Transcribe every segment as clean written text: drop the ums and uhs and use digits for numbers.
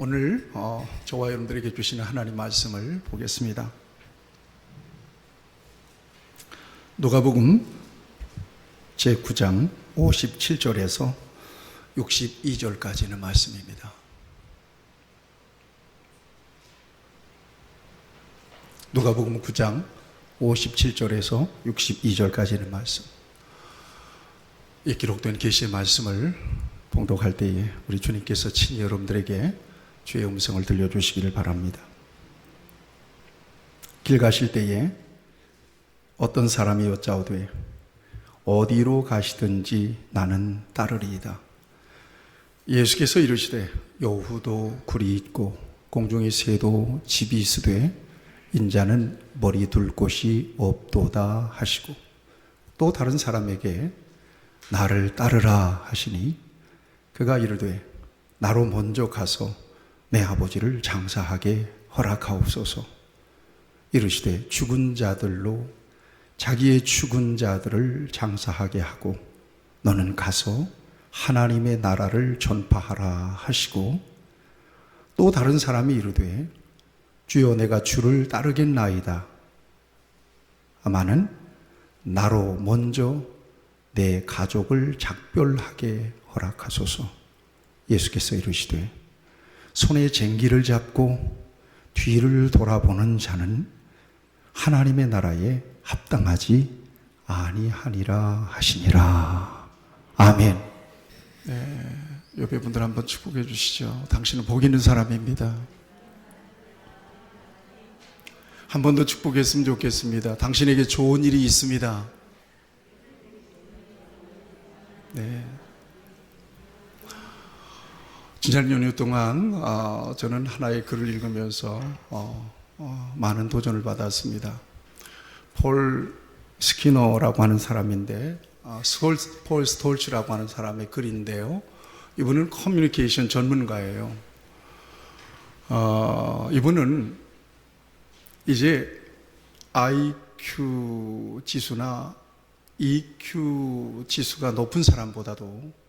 오늘 저와 여러분들에게 주시는 하나님 말씀을 보겠습니다. 누가복음 제9장 57절에서 62절까지는 말씀입니다. 누가복음 9장 57절에서 62절까지는 말씀. 이 기록된 계시의 말씀을 봉독할 때에 우리 주님께서 친히 여러분들에게 주의 음성을 들려주시기를 바랍니다. 길 가실 때에 어떤 사람이 여짜오되 어디로 가시든지 나는 따르리이다. 예수께서 이르시되 여우도 굴이 있고 공중의 새도 집이 있으되 인자는 머리 둘 곳이 없도다 하시고, 또 다른 사람에게 나를 따르라 하시니 그가 이르되 나로 먼저 가서 내 아버지를 장사하게 허락하옵소서. 이르시되 죽은 자들로 자기의 죽은 자들을 장사하게 하고 너는 가서 하나님의 나라를 전파하라 하시고, 또 다른 사람이 이르되 주여 내가 주를 따르겠나이다. 아마는 나로 먼저 내 가족을 작별하게 허락하소서. 예수께서 이르시되 손에 쟁기를 잡고 뒤를 돌아보는 자는 하나님의 나라에 합당하지 아니하니라 하시니라. 아멘. 네, 옆에 분들 한번 축복해 주시죠. 당신은 복 있는 사람입니다. 한 번 더 축복했으면 좋겠습니다. 당신에게 좋은 일이 있습니다. 네. 지난 연휴 동안 저는 하나의 글을 읽으면서 많은 도전을 받았습니다. 폴 스키너라고 하는 사람인데, 폴 스톨츠라고 하는 사람의 글인데요. 이분은 커뮤니케이션 전문가예요. 이분은 이제 IQ 지수나 EQ 지수가 높은 사람보다도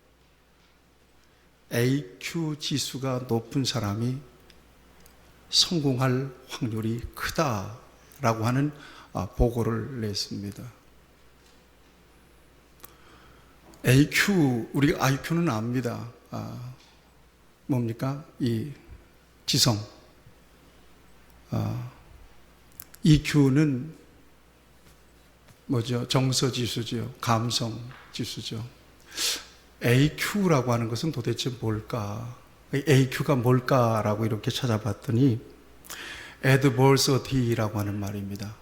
AQ 지수가 높은 사람이 성공할 확률이 크다라고 하는 보고를 냈습니다. AQ, 우리가 IQ는 압니다. 뭡니까? 이 지성. EQ는 뭐죠? 정서 지수죠. 감성 지수죠. AQ라고 하는 것은 도대체 뭘까? AQ가 뭘까라고 이렇게 찾아봤더니 adversity라고 하는 말입니다.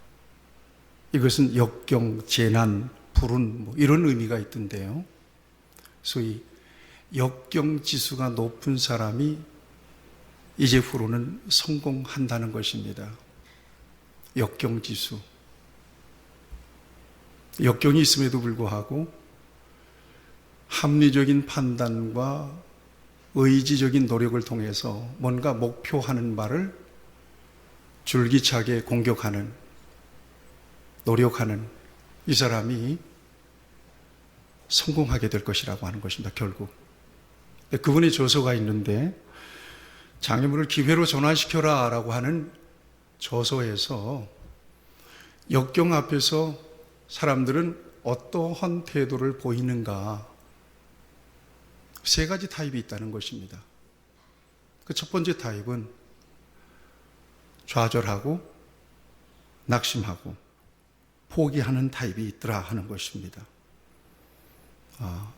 이것은 역경, 재난, 불운 뭐 이런 의미가 있던데요. 소위 역경 지수가 높은 사람이 이제후로는 성공한다는 것입니다. 역경 지수. 역경이 있음에도 불구하고 합리적인 판단과 의지적인 노력을 통해서 뭔가 목표하는 바를 줄기차게 공격하는, 노력하는 이 사람이 성공하게 될 것이라고 하는 것입니다. 결국 그분의 저서가 있는데, 장애물을 기회로 전환시켜라 라고 하는 저서에서 역경 앞에서 사람들은 어떠한 태도를 보이는가, 세 가지 타입이 있다는 것입니다. 그 첫 번째 타입은 좌절하고 낙심하고 포기하는 타입이 있더라 하는 것입니다.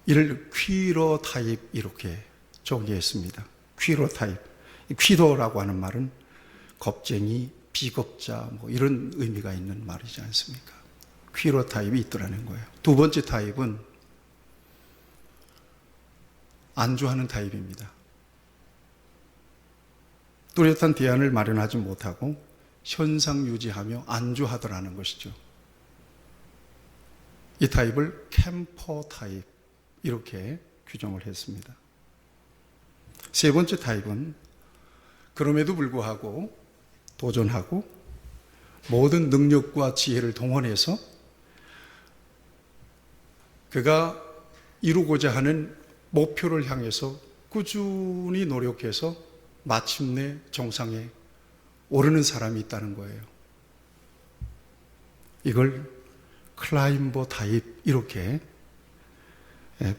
이를 퀴러 타입 이렇게 정의했습니다. 퀴러 타입. 퀴러라고 하는 말은 겁쟁이, 비겁자 뭐 이런 의미가 있는 말이지 않습니까? 퀴러 타입이 있더라는 거예요. 두 번째 타입은 안주하는 타입입니다. 뚜렷한 대안을 마련하지 못하고 현상 유지하며 안주하더라는 것이죠. 이 타입을 캠퍼 타입 이렇게 규정을 했습니다. 세 번째 타입은 그럼에도 불구하고 도전하고 모든 능력과 지혜를 동원해서 그가 이루고자 하는 목표를 향해서 꾸준히 노력해서 마침내 정상에 오르는 사람이 있다는 거예요. 이걸 클라임버 타입 이렇게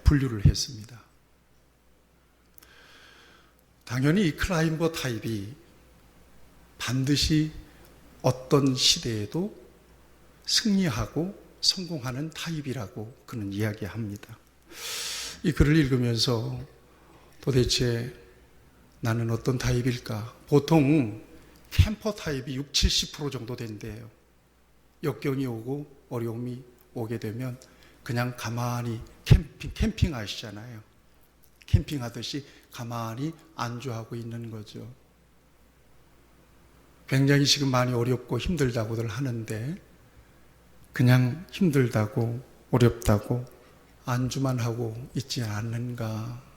분류를 했습니다. 당연히 이 클라임버 타입이 반드시 어떤 시대에도 승리하고 성공하는 타입이라고 그는 이야기합니다. 이 글을 읽으면서 도대체 나는 어떤 타입일까? 보통 캠퍼 타입이 60, 70% 정도 된대요. 역경이 오고 어려움이 오게 되면 그냥 가만히 캠핑 아시잖아요. 캠핑하듯이 가만히 안주하고 있는 거죠. 굉장히 지금 많이 어렵고 힘들다고들 하는데 그냥 힘들다고 어렵다고 안주만 하고 있지 않는가.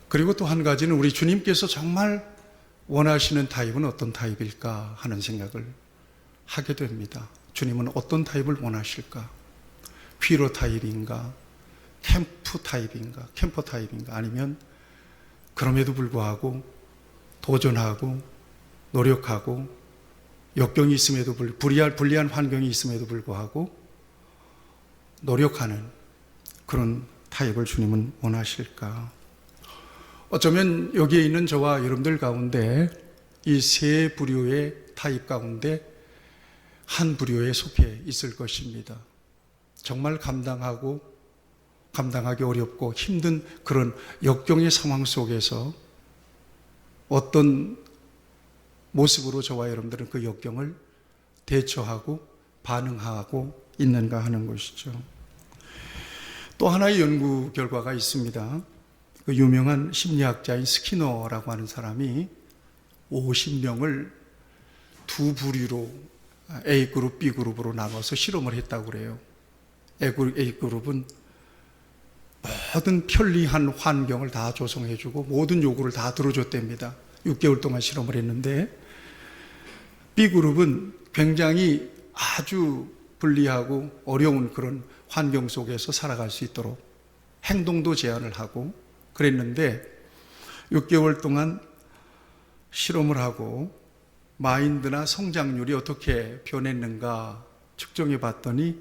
그리고 또 한 가지는 우리 주님께서 정말 원하시는 타입은 어떤 타입일까 하는 생각을 하게 됩니다. 주님은 어떤 타입을 원하실까? 퀴로 타입인가? 캠프 타입인가? 캠퍼 타입인가? 아니면 그럼에도 불구하고 도전하고 노력하고 역경이 있음에도 불리한 환경이 있음에도 불구하고 노력하는 그런 타입을 주님은 원하실까? 어쩌면 여기에 있는 저와 여러분들 가운데 이 세 부류의 타입 가운데 한 부류에 속해 있을 것입니다. 정말 감당하기 어렵고 힘든 그런 역경의 상황 속에서 어떤 모습으로 저와 여러분들은 그 역경을 대처하고 반응하고 있는가 하는 것이죠. 또 하나의 연구 결과가 있습니다. 그 유명한 심리학자인 스키너라고 하는 사람이 50명을 두 부류로 A그룹, B그룹으로 나눠서 실험을 했다고 그래요. A그룹은 모든 편리한 환경을 다 조성해주고 모든 요구를 다 들어줬답니다. 6개월 동안 실험을 했는데 B그룹은 굉장히 아주 불리하고 어려운 그런 환경 속에서 살아갈 수 있도록 행동도 제한을 하고 그랬는데 6개월 동안 실험을 하고 마인드나 성장률이 어떻게 변했는가 측정해 봤더니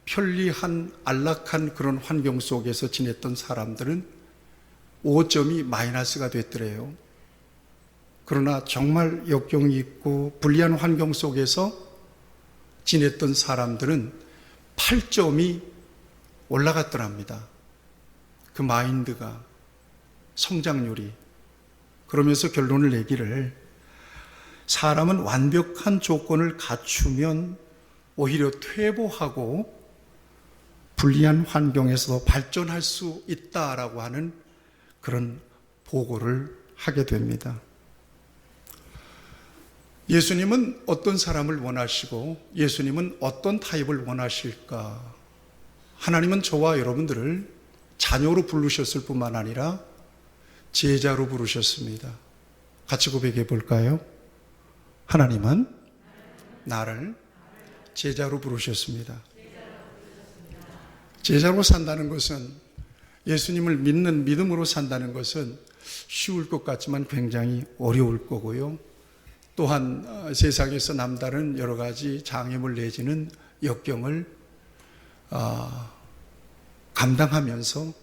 편리한 안락한 그런 환경 속에서 지냈던 사람들은 5점이 마이너스가 됐더래요. 그러나 정말 역경이 있고 불리한 환경 속에서 지냈던 사람들은 8점이 올라갔더랍니다. 그 마인드가, 성장률이. 그러면서 결론을 내기를 사람은 완벽한 조건을 갖추면 오히려 퇴보하고 불리한 환경에서 발전할 수 있다라고 하는 그런 보고를 하게 됩니다. 예수님은 어떤 사람을 원하시고 예수님은 어떤 타입을 원하실까? 하나님은 저와 여러분들을 자녀로 부르셨을 뿐만 아니라 제자로 부르셨습니다. 같이 고백해 볼까요? 하나님은 나를 제자로 부르셨습니다. 제자로 산다는 것은, 예수님을 믿는 믿음으로 산다는 것은 쉬울 것 같지만 굉장히 어려울 거고요. 또한 세상에서 남다른 여러 가지 장애물 내지는 역경을 감당하면서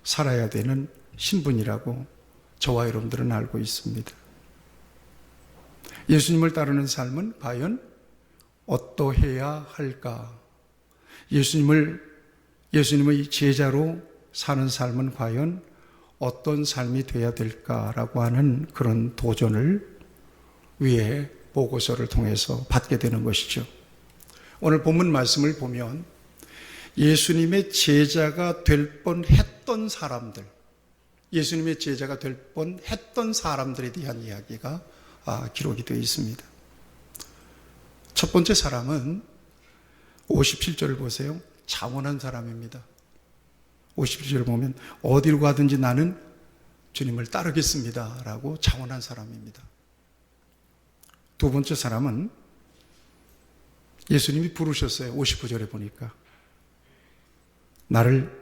살아야 되는 신분이라고 저와 여러분들은 알고 있습니다. 예수님을 따르는 삶은 과연 어떠해야 할까? 예수님의 제자로 사는 삶은 과연 어떤 삶이 되어야 될까라고 하는 그런 도전을 위해 보고서를 통해서 받게 되는 것이죠. 오늘 본문 말씀을 보면 예수님의 제자가 될 뻔했던 사람들, 예수님의 제자가 될 뻔했던 사람들에 대한 이야기가 기록이 되어 있습니다. 첫 번째 사람은 57절을 보세요. 자원한 사람입니다. 57절을 보면 어디로 가든지 나는 주님을 따르겠습니다 라고 자원한 사람입니다. 두 번째 사람은 예수님이 부르셨어요. 59절에 보니까 나를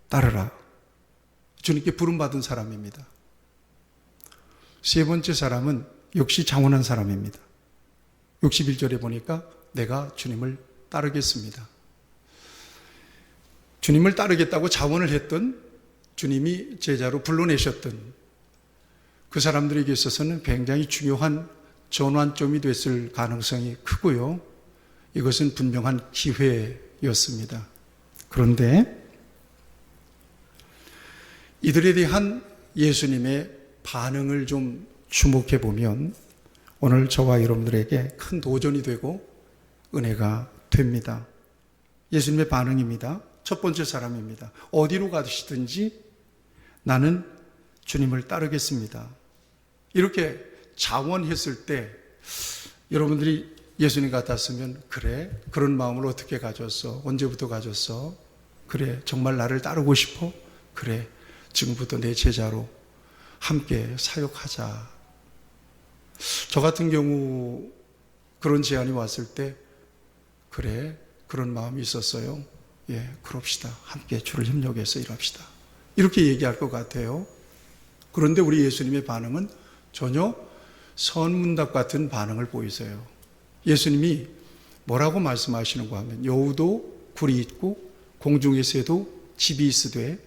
따르라. 주님께 부름받은 사람입니다. 세 번째 사람은 역시 자원한 사람입니다. 61절에 보니까 내가 주님을 따르겠습니다. 주님을 따르겠다고 자원을 했던, 주님이 제자로 불러내셨던 그 사람들에게 있어서는 굉장히 중요한 전환점이 됐을 가능성이 크고요. 이것은 분명한 기회였습니다. 그런데 이들에 대한 예수님의 반응을 좀 주목해 보면 오늘 저와 여러분들에게 큰 도전이 되고 은혜가 됩니다. 예수님의 반응입니다. 첫 번째 사람입니다. 어디로 가시든지 나는 주님을 따르겠습니다. 이렇게 자원했을 때 여러분들이 예수님 같았으면 그래? 그런 마음을 어떻게 가졌어? 언제부터 가졌어? 그래, 정말 나를 따르고 싶어? 그래, 지금부터 내 제자로 함께 사역하자. 저 같은 경우 그런 제안이 왔을 때 그래, 그런 마음이 있었어요. 예, 그럽시다. 함께 주를 협력해서 일합시다. 이렇게 얘기할 것 같아요. 그런데 우리 예수님의 반응은 전혀 선문답 같은 반응을 보이세요. 예수님이 뭐라고 말씀하시는가 하면 여우도 굴이 있고 공중의 새도 집이 있으되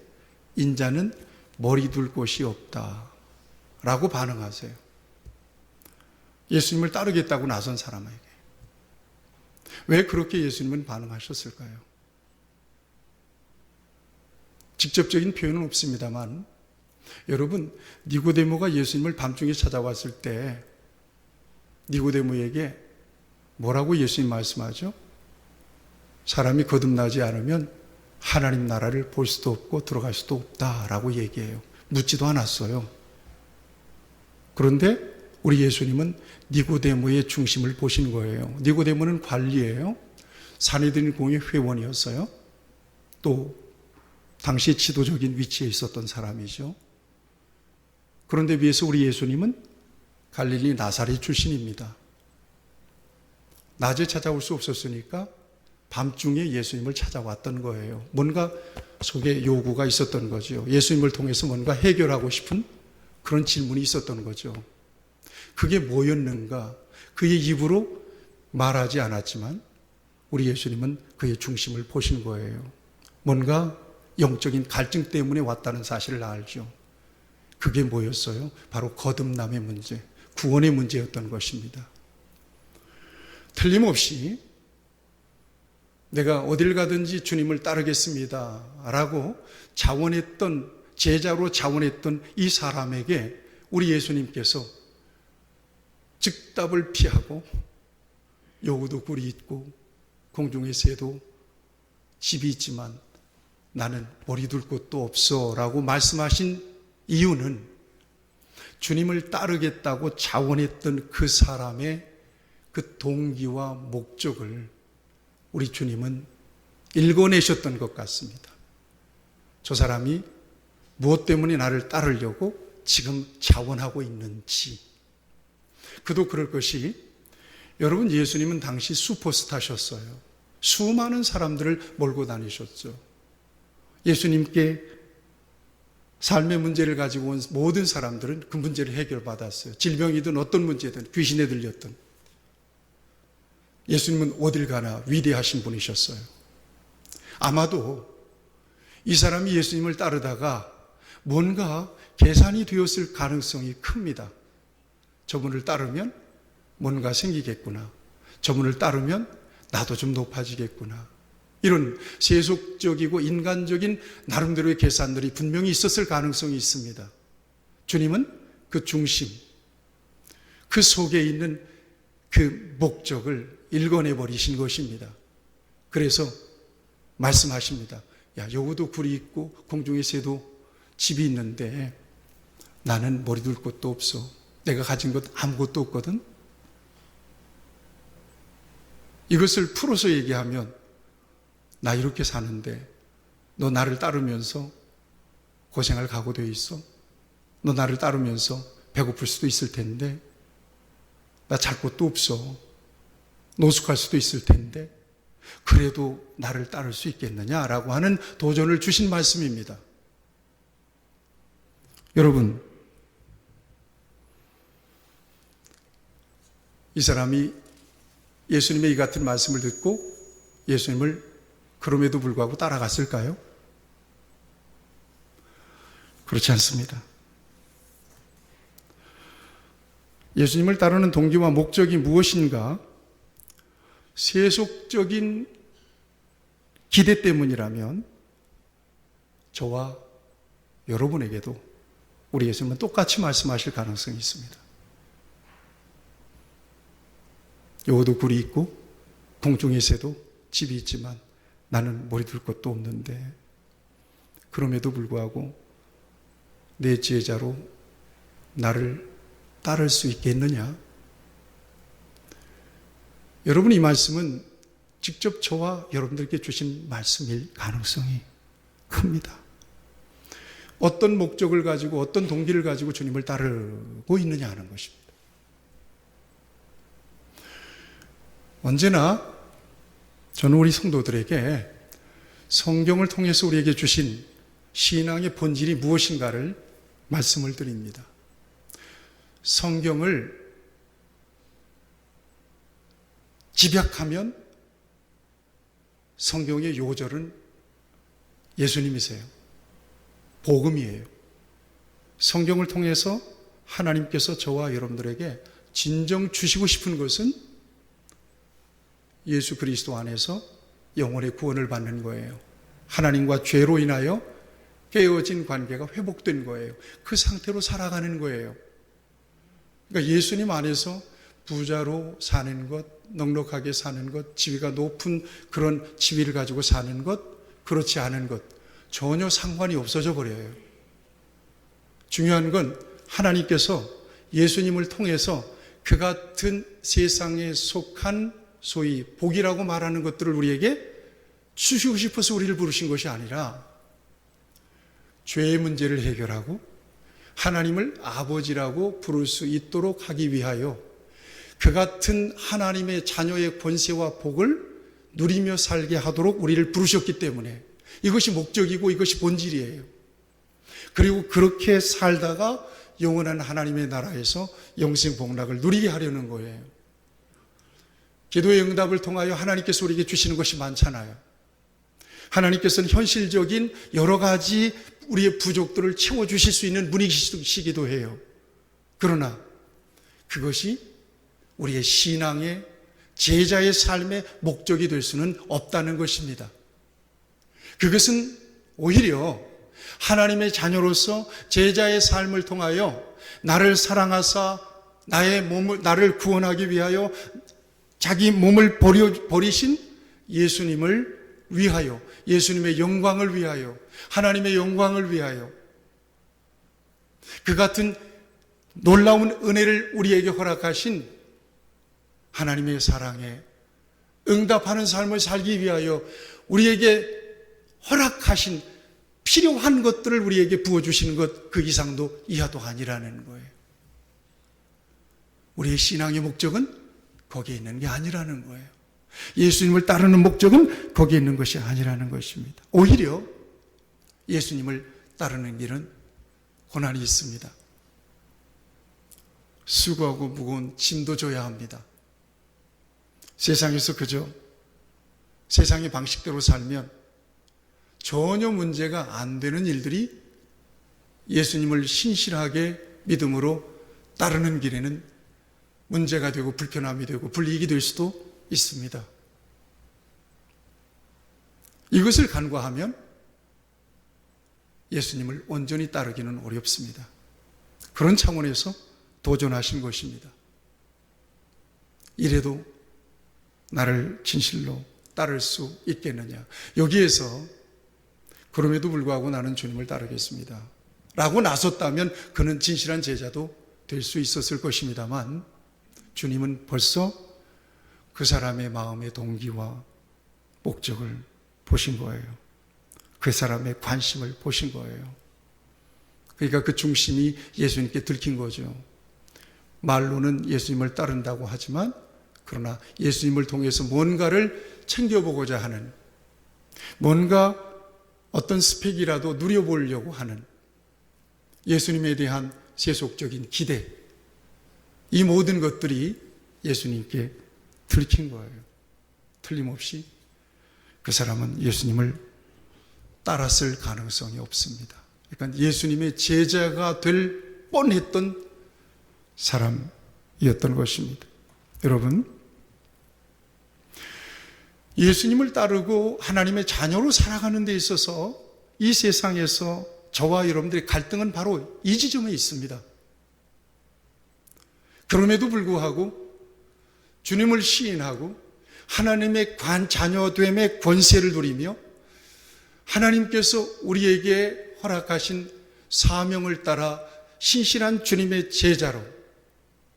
인자는 머리 둘 곳이 없다 라고 반응하세요. 예수님을 따르겠다고 나선 사람에게. 왜 그렇게 예수님은 반응하셨을까요? 직접적인 표현은 없습니다만 여러분, 니고데모가 예수님을 밤중에 찾아왔을 때 니고데모에게 뭐라고 예수님 말씀하죠? 사람이 거듭나지 않으면 하나님 나라를 볼 수도 없고 들어갈 수도 없다라고 얘기해요. 묻지도 않았어요. 그런데 우리 예수님은 니고데모의 중심을 보신 거예요. 니고데모는 관리예요. 산헤드린 공의 회원이었어요. 또 당시 지도적인 위치에 있었던 사람이죠. 그런데 비해서 우리 예수님은 갈릴리 나사렛 출신입니다. 낮에 찾아올 수 없었으니까 밤중에 예수님을 찾아왔던 거예요. 뭔가 속에 요구가 있었던 거죠. 예수님을 통해서 뭔가 해결하고 싶은 그런 질문이 있었던 거죠. 그게 뭐였는가? 그의 입으로 말하지 않았지만 우리 예수님은 그의 중심을 보신 거예요. 뭔가 영적인 갈증 때문에 왔다는 사실을 알죠. 그게 뭐였어요? 바로 거듭남의 문제, 구원의 문제였던 것입니다. 틀림없이 내가 어딜 가든지 주님을 따르겠습니다 라고 자원했던, 제자로 자원했던 이 사람에게 우리 예수님께서 즉답을 피하고 여우도 굴이 있고 공중의 새도 집이 있지만 나는 머리 둘 곳도 없어 라고 말씀하신 이유는 주님을 따르겠다고 자원했던 그 사람의 그 동기와 목적을 우리 주님은 읽어내셨던 것 같습니다. 저 사람이 무엇 때문에 나를 따르려고 지금 자원하고 있는지. 그도 그럴 것이, 여러분, 예수님은 당시 슈퍼스타셨어요. 수많은 사람들을 몰고 다니셨죠. 예수님께 삶의 문제를 가지고 온 모든 사람들은 그 문제를 해결받았어요. 질병이든 어떤 문제든, 귀신에 들렸든. 예수님은 어딜 가나 위대하신 분이셨어요. 아마도 이 사람이 예수님을 따르다가 뭔가 계산이 되었을 가능성이 큽니다. 저분을 따르면 뭔가 생기겠구나. 저분을 따르면 나도 좀 높아지겠구나. 이런 세속적이고 인간적인 나름대로의 계산들이 분명히 있었을 가능성이 있습니다. 주님은 그 중심, 그 속에 있는 그 목적을 읽어내버리신 것입니다. 그래서 말씀하십니다. 야, 여우도 굴이 있고 공중의 새도 집이 있는데 나는 머리 둘 곳도 없어. 내가 가진 것 아무것도 없거든. 이것을 풀어서 얘기하면 나 이렇게 사는데 너 나를 따르면서 고생할 각오되어 있어? 너 나를 따르면서 배고플 수도 있을 텐데 나 잘 곳도 없어. 노숙할 수도 있을 텐데 그래도 나를 따를 수 있겠느냐라고 하는 도전을 주신 말씀입니다. 여러분, 이 사람이 예수님의 이 같은 말씀을 듣고 예수님을 그럼에도 불구하고 따라갔을까요? 그렇지 않습니다. 예수님을 따르는 동기와 목적이 무엇인가? 세속적인 기대 때문이라면 저와 여러분에게도 우리 예수님은 똑같이 말씀하실 가능성이 있습니다. 여호도 굴이 있고 공중의 새도 집이 있지만 나는 머리 둘 것도 없는데 그럼에도 불구하고 내 제자로 나를 따를 수 있겠느냐? 여러분, 이 말씀은 직접 저와 여러분들께 주신 말씀일 가능성이 큽니다. 어떤 목적을 가지고 어떤 동기를 가지고 주님을 따르고 있느냐 하는 것입니다. 언제나 저는 우리 성도들에게 성경을 통해서 우리에게 주신 신앙의 본질이 무엇인가를 말씀을 드립니다. 성경을 집약하면 성경의 요절은 예수님이세요. 복음이에요. 성경을 통해서 하나님께서 저와 여러분들에게 진정 주시고 싶은 것은 예수 그리스도 안에서 영혼의 구원을 받는 거예요. 하나님과 죄로 인하여 깨어진 관계가 회복된 거예요. 그 상태로 살아가는 거예요. 그러니까 예수님 안에서 부자로 사는 것, 넉넉하게 사는 것, 지위가 높은 그런 지위를 가지고 사는 것, 그렇지 않은 것 전혀 상관이 없어져 버려요. 중요한 건 하나님께서 예수님을 통해서 그 같은 세상에 속한 소위 복이라고 말하는 것들을 우리에게 주시고 싶어서 우리를 부르신 것이 아니라 죄의 문제를 해결하고 하나님을 아버지라고 부를 수 있도록 하기 위하여 그 같은 하나님의 자녀의 권세와 복을 누리며 살게 하도록 우리를 부르셨기 때문에 이것이 목적이고 이것이 본질이에요. 그리고 그렇게 살다가 영원한 하나님의 나라에서 영생복락을 누리게 하려는 거예요. 기도의 응답을 통하여 하나님께서 우리에게 주시는 것이 많잖아요. 하나님께서는 현실적인 여러 가지 우리의 부족들을 채워주실 수 있는 분이시기도 해요. 그러나 그것이 우리의 신앙의 제자의 삶의 목적이 될 수는 없다는 것입니다. 그것은 오히려 하나님의 자녀로서 제자의 삶을 통하여 나를 사랑하사 나를 구원하기 위하여 자기 몸을 버리신 예수님을 위하여, 예수님의 영광을 위하여, 하나님의 영광을 위하여 그 같은 놀라운 은혜를 우리에게 허락하신 하나님의 사랑에 응답하는 삶을 살기 위하여 우리에게 허락하신 필요한 것들을 우리에게 부어주시는 것, 그 이상도 이하도 아니라는 거예요. 우리의 신앙의 목적은 거기에 있는 게 아니라는 거예요. 예수님을 따르는 목적은 거기에 있는 것이 아니라는 것입니다. 오히려 예수님을 따르는 길은 고난이 있습니다. 수고하고 무거운 짐도 져야 합니다. 세상에서 그저 세상의 방식대로 살면 전혀 문제가 안 되는 일들이 예수님을 신실하게 믿음으로 따르는 길에는 문제가 되고 불편함이 되고 불이익이 될 수도 있습니다. 이것을 간과하면 예수님을 온전히 따르기는 어렵습니다. 그런 차원에서 도전하신 것입니다. 이래도 나를 진실로 따를 수 있겠느냐. 여기에서 그럼에도 불구하고 나는 주님을 따르겠습니다 라고 나섰다면 그는 진실한 제자도 될 수 있었을 것입니다만 주님은 벌써 그 사람의 마음의 동기와 목적을 보신 거예요. 그 사람의 관심을 보신 거예요. 그러니까 그 중심이 예수님께 들킨 거죠. 말로는 예수님을 따른다고 하지만 그러나 예수님을 통해서 뭔가를 챙겨보고자 하는, 뭔가 어떤 스펙이라도 누려보려고 하는 예수님에 대한 세속적인 기대, 이 모든 것들이 예수님께 들킨 거예요. 틀림없이 그 사람은 예수님을 따랐을 가능성이 없습니다. 그러니까 예수님의 제자가 될 뻔했던 사람이었던 것입니다. 여러분, 예수님을 따르고 하나님의 자녀로 살아가는 데 있어서 이 세상에서 저와 여러분들의 갈등은 바로 이 지점에 있습니다. 그럼에도 불구하고 주님을 시인하고 하나님의 자녀됨의 권세를 누리며 하나님께서 우리에게 허락하신 사명을 따라 신실한 주님의 제자로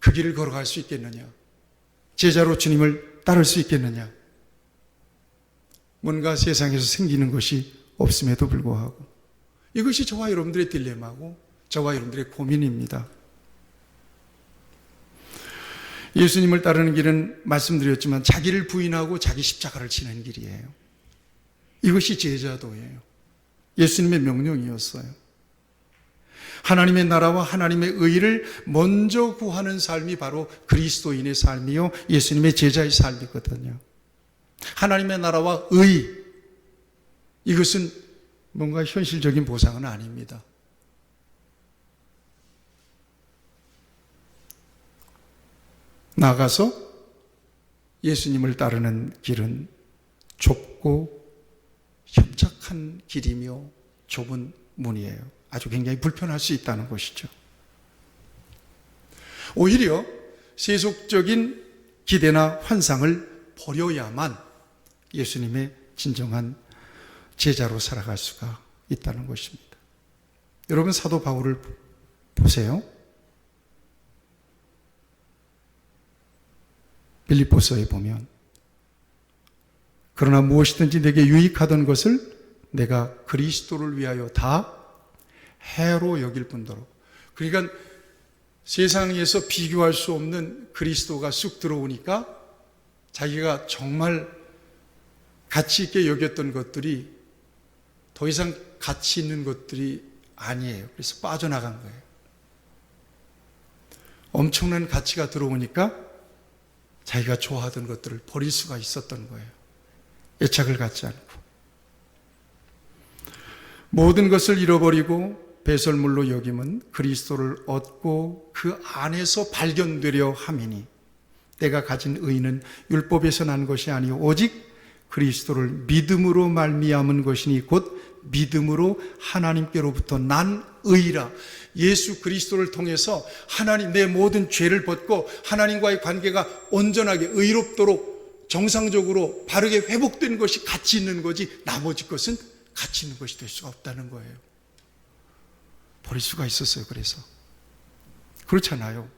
그 길을 걸어갈 수 있겠느냐? 제자로 주님을 따를 수 있겠느냐? 뭔가 세상에서 생기는 것이 없음에도 불구하고 이것이 저와 여러분들의 딜레마고 저와 여러분들의 고민입니다. 예수님을 따르는 길은 말씀드렸지만 자기를 부인하고 자기 십자가를 지는 길이에요. 이것이 제자도예요. 예수님의 명령이었어요. 하나님의 나라와 하나님의 의를 먼저 구하는 삶이 바로 그리스도인의 삶이요 예수님의 제자의 삶이거든요. 하나님의 나라와 의, 이것은 뭔가 현실적인 보상은 아닙니다. 나아가서 예수님을 따르는 길은 좁고 협착한 길이며 좁은 문이에요. 아주 굉장히 불편할 수 있다는 것이죠. 오히려 세속적인 기대나 환상을 버려야만 예수님의 진정한 제자로 살아갈 수가 있다는 것입니다. 여러분, 사도 바울을 보세요. 빌립보서에 보면 그러나 무엇이든지 내게 유익하던 것을 내가 그리스도를 위하여 다 해로 여길 뿐더러, 그러니까 세상에서 비교할 수 없는 그리스도가 쑥 들어오니까 자기가 정말 가치 있게 여겼던 것들이 더 이상 가치 있는 것들이 아니에요. 그래서 빠져나간 거예요. 엄청난 가치가 들어오니까 자기가 좋아하던 것들을 버릴 수가 있었던 거예요. 애착을 갖지 않고. 모든 것을 잃어버리고 배설물로 여김은 그리스도를 얻고 그 안에서 발견되려 함이니 내가 가진 의는 율법에서 난 것이 아니요 오직 그리스도를 믿음으로 말미암은 것이니 곧 믿음으로 하나님께로부터 난 의라. 예수 그리스도를 통해서 하나님, 내 모든 죄를 벗고 하나님과의 관계가 온전하게 의롭도록 정상적으로 바르게 회복된 것이 가치 있는 거지, 나머지 것은 가치 있는 것이 될 수가 없다는 거예요. 버릴 수가 있었어요. 그래서 그렇잖아요.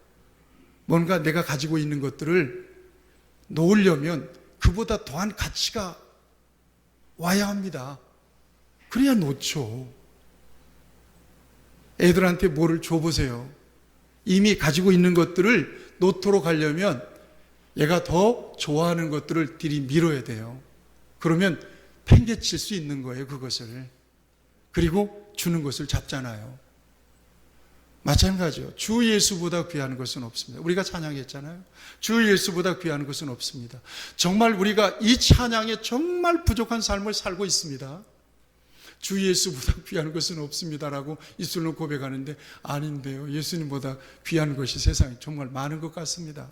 뭔가 내가 가지고 있는 것들을 놓으려면 그보다 더한 가치가 와야 합니다. 그래야 놓죠. 애들한테 뭐를 줘보세요. 이미 가지고 있는 것들을 놓도록 하려면 얘가 더 좋아하는 것들을 들이밀어야 돼요. 그러면 팽개칠 수 있는 거예요, 그것을. 그리고 주는 것을 잡잖아요. 마찬가지요. 주 예수보다 귀한 것은 없습니다. 우리가 찬양했잖아요. 주 예수보다 귀한 것은 없습니다. 정말 우리가 이 찬양에 정말 부족한 삶을 살고 있습니다. 주 예수보다 귀한 것은 없습니다라고 입술로 고백하는데 아닌데요. 예수님보다 귀한 것이 세상에 정말 많은 것 같습니다.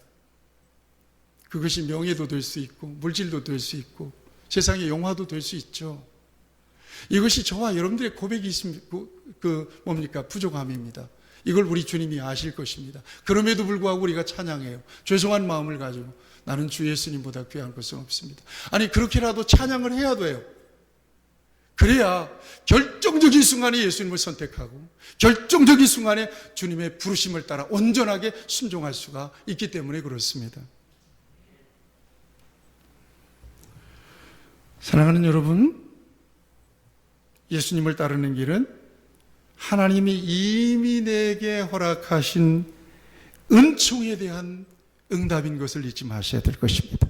그것이 명예도 될 수 있고 물질도 될 수 있고 세상의 영화도 될 수 있죠. 이것이 저와 여러분들의 고백이 있습니다. 부족함입니다. 이걸 우리 주님이 아실 것입니다. 그럼에도 불구하고 우리가 찬양해요. 죄송한 마음을 가지고 나는 주 예수님보다 귀한 것은 없습니다. 아니, 그렇게라도 찬양을 해야 돼요. 그래야 결정적인 순간에 예수님을 선택하고 결정적인 순간에 주님의 부르심을 따라 온전하게 순종할 수가 있기 때문에 그렇습니다. 사랑하는 여러분, 예수님을 따르는 길은 하나님이 이미 내게 허락하신 은총에 대한 응답인 것을 잊지 마셔야 될 것입니다.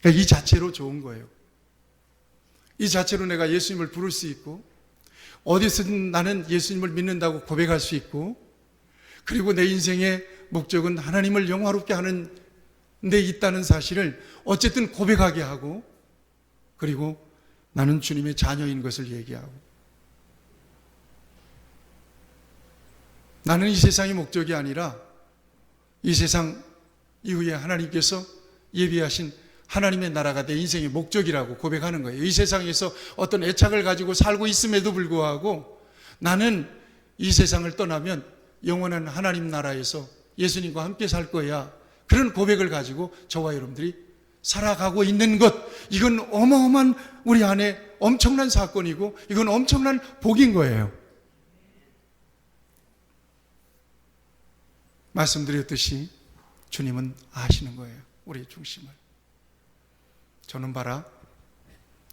이 자체로 좋은 거예요. 이 자체로 내가 예수님을 부를 수 있고 어디서든 나는 예수님을 믿는다고 고백할 수 있고, 그리고 내 인생의 목적은 하나님을 영화롭게 하는 데 있다는 사실을 어쨌든 고백하게 하고, 그리고 나는 주님의 자녀인 것을 얘기하고, 나는 이 세상의 목적이 아니라 이 세상 이후에 하나님께서 예비하신 하나님의 나라가 내 인생의 목적이라고 고백하는 거예요. 이 세상에서 어떤 애착을 가지고 살고 있음에도 불구하고 나는 이 세상을 떠나면 영원한 하나님 나라에서 예수님과 함께 살 거야. 그런 고백을 가지고 저와 여러분들이 살아가고 있는 것, 이건 어마어마한 우리 안에 엄청난 사건이고 이건 엄청난 복인 거예요. 말씀드렸듯이 주님은 아시는 거예요. 우리의 중심을. 저는 봐라,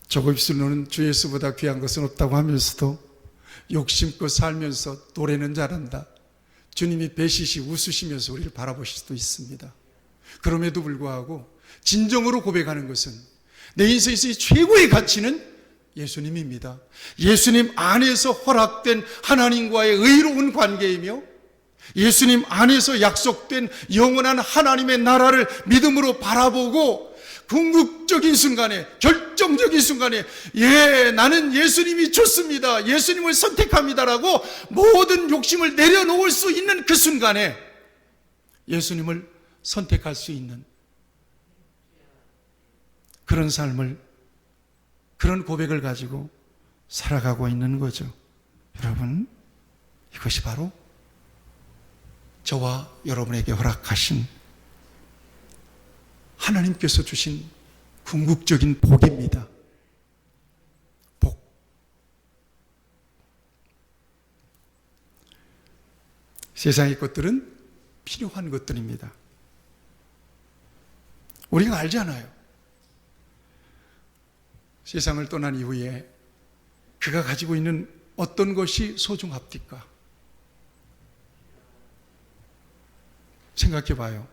저거 입술로는 주 예수보다 귀한 것은 없다고 하면서도 욕심껏 살면서 노래는 잘한다. 주님이 배시시 웃으시면서 우리를 바라보실 수도 있습니다. 그럼에도 불구하고 진정으로 고백하는 것은 내 인생에서의 최고의 가치는 예수님입니다. 예수님 안에서 허락된 하나님과의 의로운 관계이며 예수님 안에서 약속된 영원한 하나님의 나라를 믿음으로 바라보고 궁극적인 순간에, 결정적인 순간에 나는 예수님이 좋습니다, 예수님을 선택합니다라고 모든 욕심을 내려놓을 수 있는 그 순간에 예수님을 선택할 수 있는 그런 삶을, 그런 고백을 가지고 살아가고 있는 거죠. 여러분, 이것이 바로 저와 여러분에게 허락하신 하나님께서 주신 궁극적인 복입니다. 복. 세상의 것들은 필요한 것들입니다. 우리가 알잖아요. 세상을 떠난 이후에 그가 가지고 있는 어떤 것이 소중합니까? 생각해 봐요.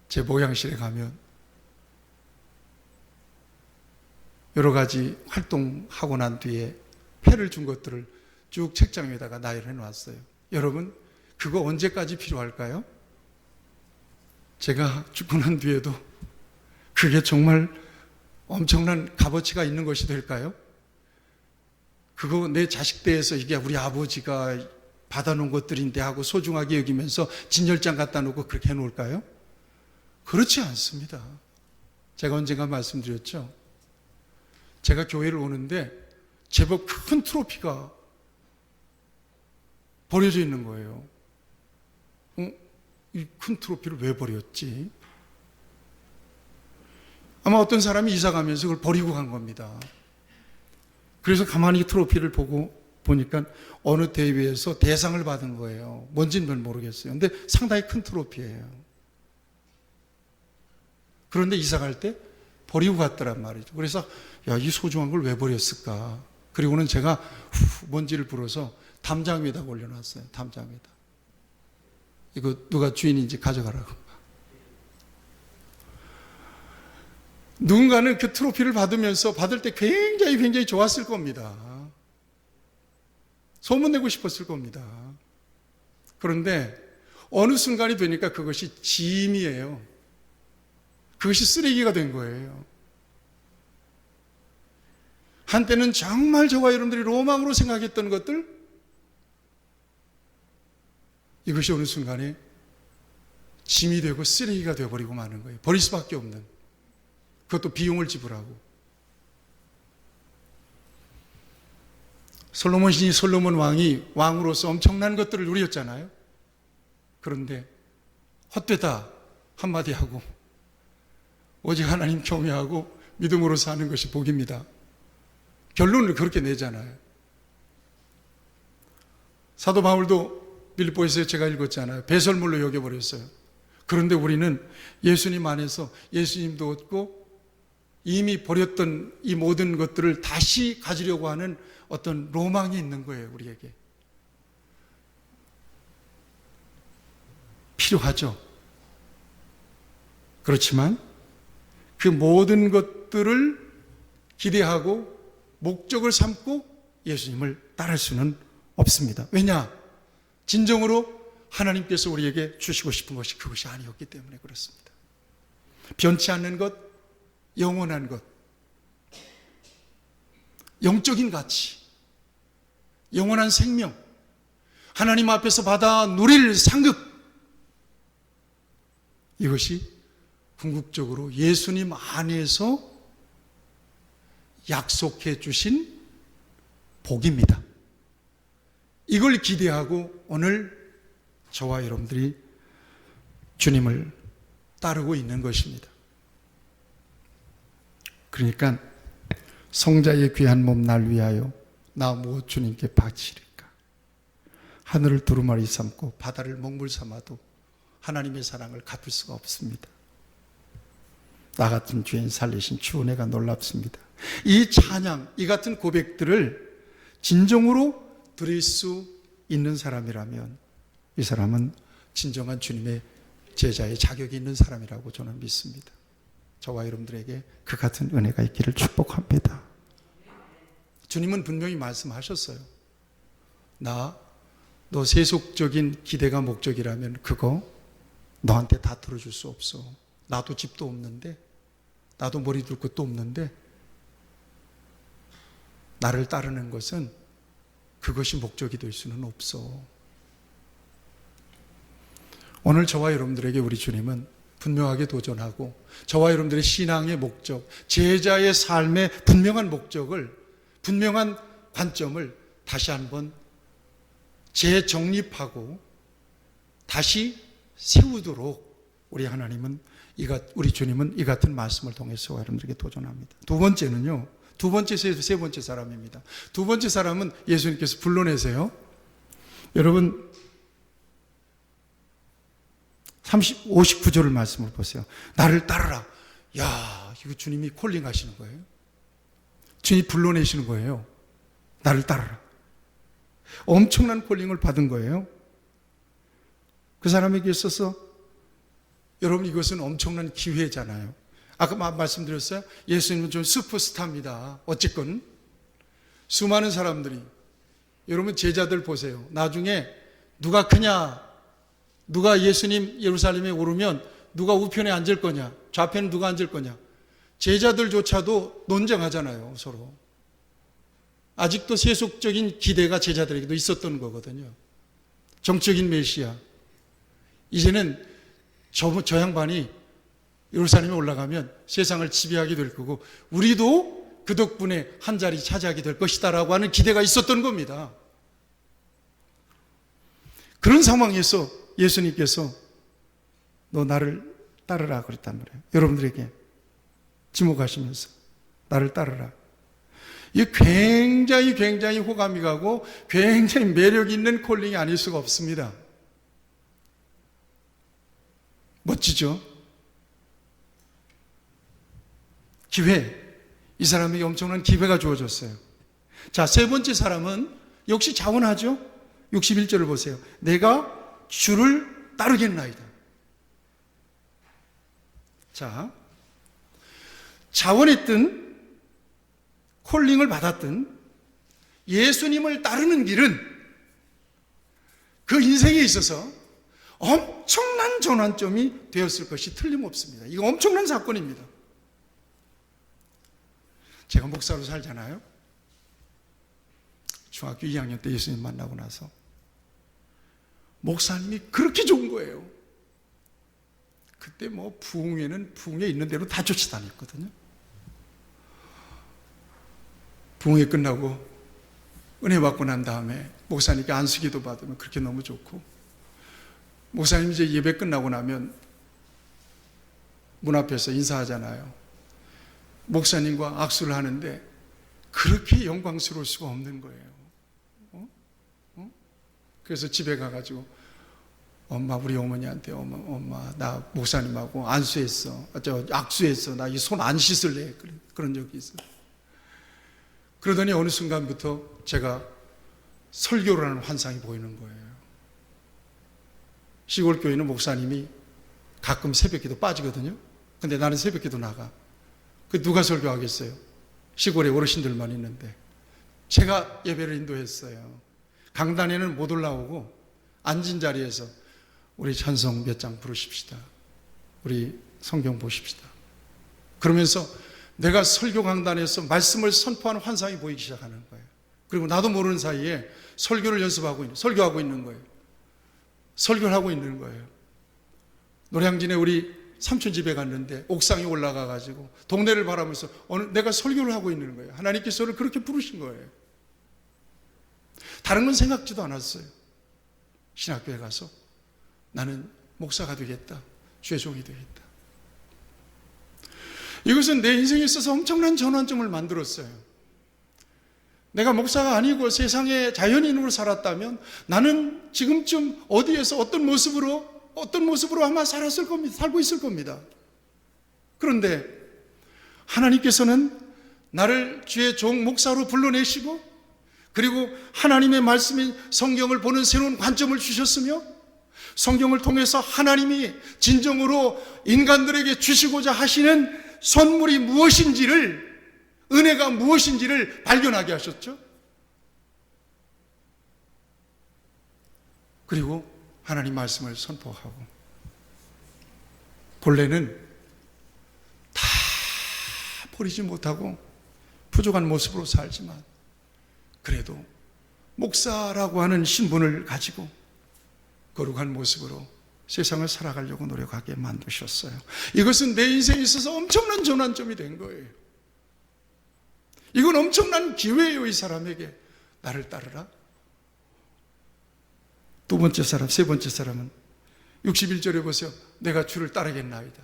제 목양실에 가면 여러 가지 활동하고 난 뒤에 패를 준 것들을 쭉 책장 위에다가 나열해 놨어요. 여러분, 그거 언제까지 필요할까요? 제가 죽고 난 뒤에도 그게 정말 엄청난 값어치가 있는 것이 될까요? 그거 내 자식 대에서 이게 우리 아버지가 받아놓은 것들인데 하고 소중하게 여기면서 진열장 갖다 놓고 그렇게 해놓을까요? 그렇지 않습니다. 제가 언젠가 말씀드렸죠. 제가 교회를 오는데 제법 큰 트로피가 버려져 있는 거예요. 이 큰 트로피를 왜 버렸지? 아마 어떤 사람이 이사 가면서 그걸 버리고 간 겁니다. 그래서 가만히 트로피를 보니까 어느 대회에서 대상을 받은 거예요. 뭔지는 모르겠어요. 근데 상당히 큰 트로피예요. 그런데 이사 갈 때 버리고 갔더란 말이죠. 그래서 이 소중한 걸 왜 버렸을까? 그리고는 제가 먼지를 불어서 담장 위에다 올려놨어요. 담장 위에다. 이거 누가 주인인지 가져가라고. 누군가는 그 트로피를 받을 때 굉장히 좋았을 겁니다. 소문내고 싶었을 겁니다. 그런데 어느 순간이 되니까 그것이 짐이에요. 그것이 쓰레기가 된 거예요. 한때는 정말 저와 여러분들이 로망으로 생각했던 것들, 이것이 어느 순간에 짐이 되고 쓰레기가 되어버리고 마는 거예요. 버릴 수밖에 없는. 그것도 비용을 지불하고. 솔로몬 왕이 왕으로서 엄청난 것들을 누렸잖아요. 그런데 헛되다 한마디 하고 오직 하나님 경외하고 믿음으로 사는 것이 복입니다. 결론을 그렇게 내잖아요. 사도 바울도 빌립보에서 제가 읽었잖아요. 배설물로 여겨버렸어요. 그런데 우리는 예수님 안에서 예수님도 얻고 이미 버렸던 이 모든 것들을 다시 가지려고 하는 어떤 로망이 있는 거예요. 우리에게. 필요하죠. 그렇지만 그 모든 것들을 기대하고 목적을 삼고 예수님을 따를 수는 없습니다. 왜냐? 진정으로 하나님께서 우리에게 주시고 싶은 것이 그것이 아니었기 때문에 그렇습니다. 변치 않는 것, 영원한 것, 영적인 가치, 영원한 생명, 하나님 앞에서 받아 누릴 상급, 이것이 궁극적으로 예수님 안에서 약속해 주신 복입니다. 이걸 기대하고 오늘 저와 여러분들이 주님을 따르고 있는 것입니다. 그러니까 성자의 귀한 몸 날 위하여 나 무엇 주님께 바치리까? 하늘을 두루마리 삼고 바다를 먹물 삼아도 하나님의 사랑을 갚을 수가 없습니다. 나 같은 죄인 살리신 주 은혜가 놀랍습니다. 이 찬양, 이 같은 고백들을 진정으로 드릴 수 있는 사람이라면 이 사람은 진정한 주님의 제자의 자격이 있는 사람이라고 저는 믿습니다. 저와 여러분들에게 그 같은 은혜가 있기를 축복합니다. 주님은 분명히 말씀하셨어요. 너 세속적인 기대가 목적이라면 그거 너한테 다 들어줄 수 없어. 나도 집도 없는데, 나도 머리 둘 것도 없는데, 나를 따르는 것은 그것이 목적이 될 수는 없어. 오늘 저와 여러분들에게 우리 주님은 분명하게 도전하고 저와 여러분들의 신앙의 목적, 제자의 삶의 분명한 목적을, 분명한 관점을 다시 한번 재정립하고 다시 세우도록 우리 하나님은 우리 주님은 이 같은 말씀을 통해서 여러분들에게 도전합니다. 두 번째는요, 세 번째 사람입니다. 두 번째 사람은 예수님께서 불러내세요. 여러분 59절을 말씀을 보세요. 나를 따르라. 야, 이거 주님이 콜링 하시는 거예요. 주님이 불러내시는 거예요. 나를 따르라. 엄청난 콜링을 받은 거예요. 그 사람에게 있어서 여러분 이것은 엄청난 기회잖아요. 아까 말씀드렸어요. 예수님은 좀 슈퍼스타입니다. 어쨌건 수많은 사람들이, 여러분 제자들 보세요. 나중에 누가 크냐, 누가 예수님 예루살렘에 오르면 누가 우편에 앉을 거냐, 좌편에 누가 앉을 거냐, 제자들조차도 논쟁하잖아요. 서로. 아직도 세속적인 기대가 제자들에게도 있었던 거거든요. 정적인 메시아. 이제는 저 양반이 예루살렘에 올라가면 세상을 지배하게 될 거고 우리도 그 덕분에 한 자리 차지하게 될 것이다 라고 하는 기대가 있었던 겁니다. 그런 상황에서 예수님께서 너 나를 따르라 그랬단 말이에요. 여러분들에게 지목하시면서 나를 따르라. 이게 굉장히 호감이 가고 굉장히 매력 있는 콜링이 아닐 수가 없습니다. 멋지죠? 기회. 이 사람에게 엄청난 기회가 주어졌어요. 자, 세 번째 사람은 역시 자원하죠? 61절을 보세요. 내가 주를 따르겠나이다. 자, 자원했든 콜링을 받았든 예수님을 따르는 길은 그 인생에 있어서 엄청난 전환점이 되었을 것이 틀림없습니다. 이거 엄청난 사건입니다. 제가 목사로 살잖아요. 중학교 2학년 때 예수님 만나고 나서 목사님이 그렇게 좋은 거예요. 그때 뭐 부흥회는 부흥회 있는 대로 다 쫓아다녔거든요. 부흥회 끝나고 은혜 받고 난 다음에 목사님께 안수기도 받으면 그렇게 너무 좋고, 목사님 이제 예배 끝나고 나면 문 앞에서 인사하잖아요. 목사님과 악수를 하는데 그렇게 영광스러울 수가 없는 거예요. 그래서 집에 가가지고 엄마, 우리 어머니한테 엄마 나 목사님하고 안수했어, 악수했어, 나 이 손 안 씻을래, 그런 적이 있어요. 그러더니 어느 순간부터 제가 설교를 하는 환상이 보이는 거예요. 시골 교회는 목사님이 가끔 새벽기도 빠지거든요. 근데 나는 새벽기도 나가. 그 누가 설교하겠어요? 시골에 어르신들만 있는데 제가 예배를 인도했어요. 강단에는 못 올라오고 앉은 자리에서 우리 찬송 몇 장 부르십시다. 우리 성경 보십시다. 그러면서 내가 설교 강단에서 말씀을 선포하는 환상이 보이기 시작하는 거예요. 그리고 나도 모르는 사이에 설교를 설교하고 있는 거예요. 설교를 하고 있는 거예요. 노량진에 우리 삼촌 집에 갔는데 옥상에 올라가 가지고 동네를 바라보면서 내가 설교를 하고 있는 거예요. 하나님께서 저를 그렇게 부르신 거예요. 다른 건 생각지도 않았어요. 신학교에 가서 나는 목사가 되겠다. 주의 종이 되겠다. 이것은 내 인생에 있어서 엄청난 전환점을 만들었어요. 내가 목사가 아니고 세상에 자연인으로 살았다면 나는 지금쯤 어디에서 어떤 모습으로 아마 살고 있을 겁니다. 그런데 하나님께서는 나를 주의 종 목사로 불러내시고, 그리고 하나님의 말씀인 성경을 보는 새로운 관점을 주셨으며, 성경을 통해서 하나님이 진정으로 인간들에게 주시고자 하시는 선물이 무엇인지를, 은혜가 무엇인지를 발견하게 하셨죠. 그리고 하나님 말씀을 선포하고, 본래는 다 버리지 못하고 부족한 모습으로 살지만 그래도 목사라고 하는 신분을 가지고 거룩한 모습으로 세상을 살아가려고 노력하게 만드셨어요. 이것은 내 인생에 있어서 엄청난 전환점이 된 거예요. 이건 엄청난 기회예요. 이 사람에게 나를 따르라. 두 번째 사람, 세 번째 사람은 61절에 보세요. 내가 주를 따르겠나이다.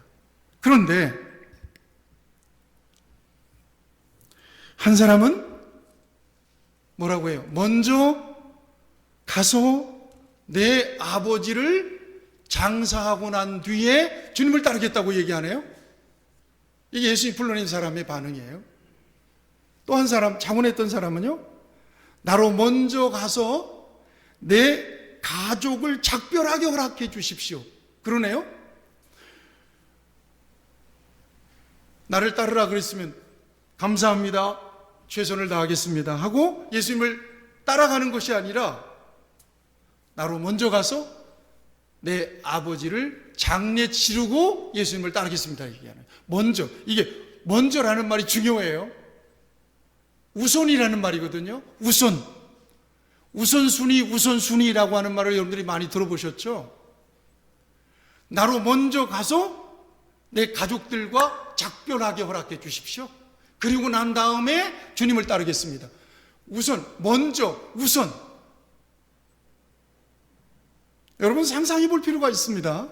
그런데 한 사람은 뭐라고 해요? 먼저 가서 내 아버지를 장사하고 난 뒤에 주님을 따르겠다고 얘기하네요. 이게 예수님이 불러낸 사람의 반응이에요. 또 한 사람, 자문했던 사람은요, 나로 먼저 가서 내 가족을 작별하게 허락해 주십시오. 그러네요. 나를 따르라 그랬으면 감사합니다, 최선을 다하겠습니다 하고 예수님을 따라가는 것이 아니라 나로 먼저 가서 내 아버지를 장례 치르고 예수님을 따르겠습니다 얘기하는. 먼저, 이게 먼저라는 말이 중요해요. 우선이라는 말이거든요. 우선순위라고 하는 말을 여러분들이 많이 들어보셨죠? 나로 먼저 가서 내 가족들과 작별하게 허락해 주십시오. 그리고 난 다음에 주님을 따르겠습니다. 우선. 여러분 상상해 볼 필요가 있습니다.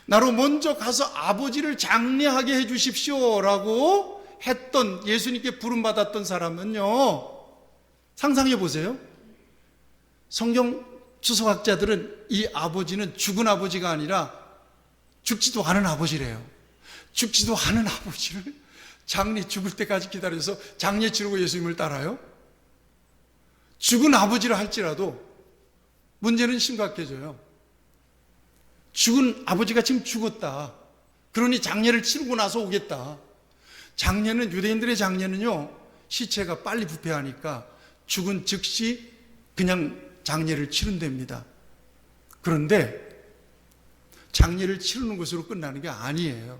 나로 먼저 가서 아버지를 장례하게 해 주십시오라고 했던, 예수님께 부름받았던 사람은요, 상상해 보세요. 성경 주석학자들은 이 아버지는 죽은 아버지가 아니라 죽지도 않은 아버지래요. 죽지도 않은 아버지를 장례, 죽을 때까지 기다려서 장례 치르고 예수님을 따라요? 죽은 아버지라 할지라도 문제는 심각해져요. 죽은 아버지가 지금 죽었다. 그러니 장례를 치르고 나서 오겠다. 장례는, 유대인들의 장례는요, 시체가 빨리 부패하니까 죽은 즉시 그냥 장례를 치른답니다. 그런데 장례를 치르는 것으로 끝나는 게 아니에요.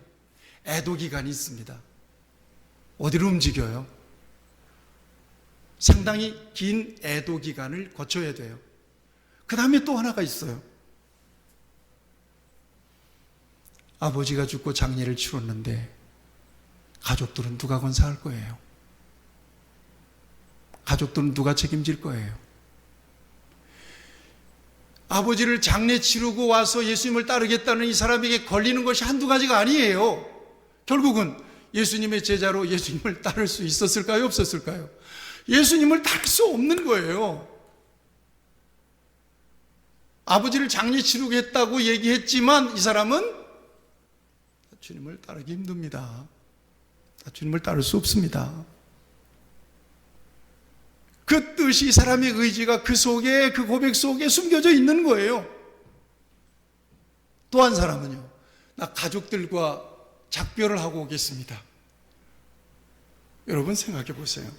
애도 기간이 있습니다. 어디로 움직여요? 상당히 긴 애도 기간을 거쳐야 돼요. 그 다음에 또 하나가 있어요. 아버지가 죽고 장례를 치렀는데 가족들은 누가 건사할 거예요? 가족들은 누가 책임질 거예요? 아버지를 장례 치르고 와서 예수님을 따르겠다는 이 사람에게 걸리는 것이 한두 가지가 아니에요. 결국은 예수님의 제자로 예수님을 따를 수 있었을까요? 없었을까요? 예수님을 따를 수 없는 거예요. 아버지를 장례 치르겠다고 얘기했지만 이 사람은 주님을 따르기 힘듭니다. 주님을 따를 수 없습니다. 그 뜻이, 이 사람의 의지가 그 속에, 그 고백 속에 숨겨져 있는 거예요. 또 한 사람은요, 나 가족들과 작별을 하고 오겠습니다. 여러분 생각해 보세요.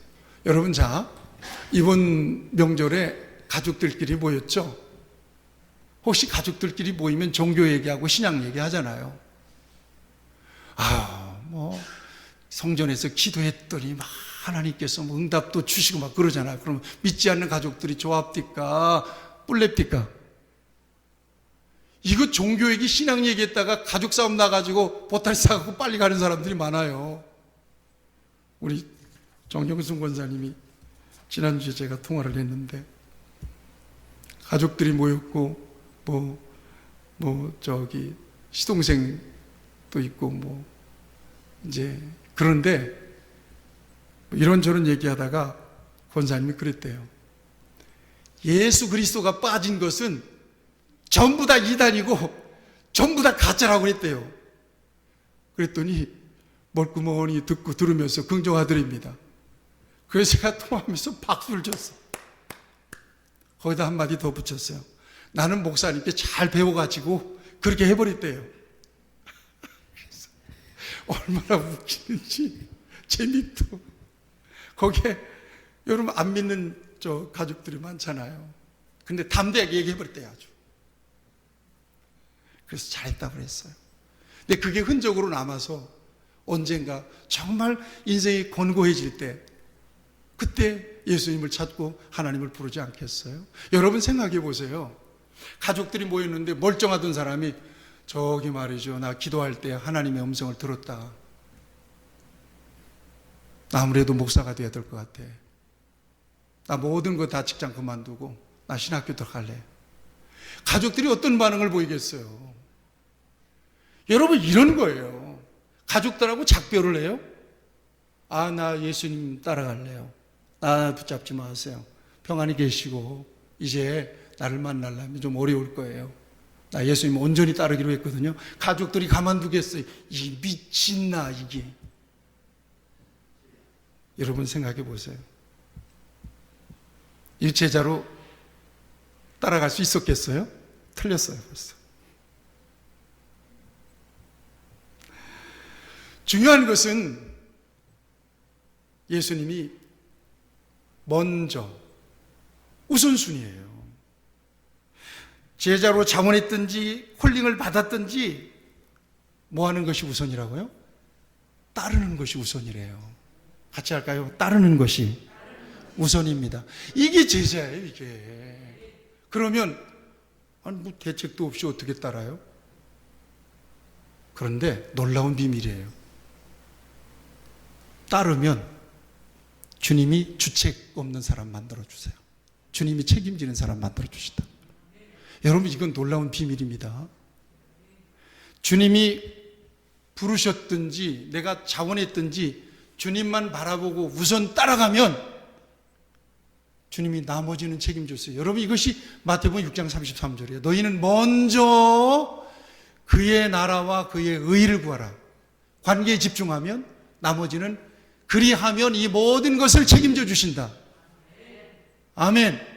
여러분, 자, 이번 명절에 가족들끼리 모였죠? 혹시 가족들끼리 모이면 종교 얘기하고 신앙 얘기하잖아요. 성전에서 기도했더니 막 하나님께서 뭐 응답도 주시고 막 그러잖아요. 그럼 믿지 않는 가족들이 조합디까 뿔렙디까? 이거 종교 얘기, 신앙 얘기했다가 가족 싸움 나가지고 보따리 싸갖고 빨리 가는 사람들이 많아요. 우리 정경순 권사님이 지난주에 제가 통화를 했는데, 가족들이 모였고 시동생도 있고 이제 그런데 이런저런 얘기하다가 권사님이 그랬대요. 예수 그리스도가 빠진 것은 전부 다 이단이고 전부 다 가짜라고 그랬대요. 그랬더니 멀구멍이 듣고 들으면서 긍정하더랍니다. 그래서 제가 통화하면서 박수를 쳤어요. 거기다 한마디 더 붙였어요. 나는 목사님께 잘 배워가지고 그렇게 해버렸대요. 그래서 얼마나 웃기는지 재밌고, 거기에 여러분 안 믿는 가족들이 많잖아요. 근데 담대하게 얘기해버렸대요. 아주. 그래서 잘했다고 그랬어요. 근데 그게 흔적으로 남아서 언젠가 정말 인생이 곤고해질 때, 그때 예수님을 찾고 하나님을 부르지 않겠어요? 여러분 생각해 보세요. 가족들이 모였는데 멀쩡하던 사람이 저기 말이죠, 나 기도할 때 하나님의 음성을 들었다, 나 아무래도 목사가 돼야 될 것 같아, 나 모든 거 다 직장 그만두고 나 신학교 들어갈래. 가족들이 어떤 반응을 보이겠어요? 여러분, 이런 거예요. 가족들하고 작별을 해요. 나 예수님 따라갈래요. 나 붙잡지 마세요. 평안히 계시고 이제 나를 만나려면 좀 어려울 거예요. 나 예수님 온전히 따르기로 했거든요. 가족들이 가만두겠어요? 이 미친나 이게. 여러분 생각해 보세요. 이 제자로 따라갈 수 있었겠어요? 틀렸어요. 벌써. 중요한 것은 예수님이 먼저 우선순위예요. 제자로 자원했든지 콜링을 받았든지 뭐 하는 것이 우선이라고요? 따르는 것이 우선이래요. 같이 할까요? 따르는 것이 우선입니다. 이게 제자예요, 이게. 그러면 대책도 없이 어떻게 따라요? 그런데 놀라운 비밀이에요. 따르면 주님이 주책 없는 사람 만들어주세요. 주님이 책임지는 사람 만들어주신다. 여러분, 이건 놀라운 비밀입니다. 주님이 부르셨든지 내가 자원했든지 주님만 바라보고 우선 따라가면 주님이 나머지는 책임졌어요. 여러분, 이것이 마태복음 6장 33절이에요. 너희는 먼저 그의 나라와 그의 의를 구하라. 관계에 집중하면 나머지는 그리하면 이 모든 것을 책임져 주신다. 아멘.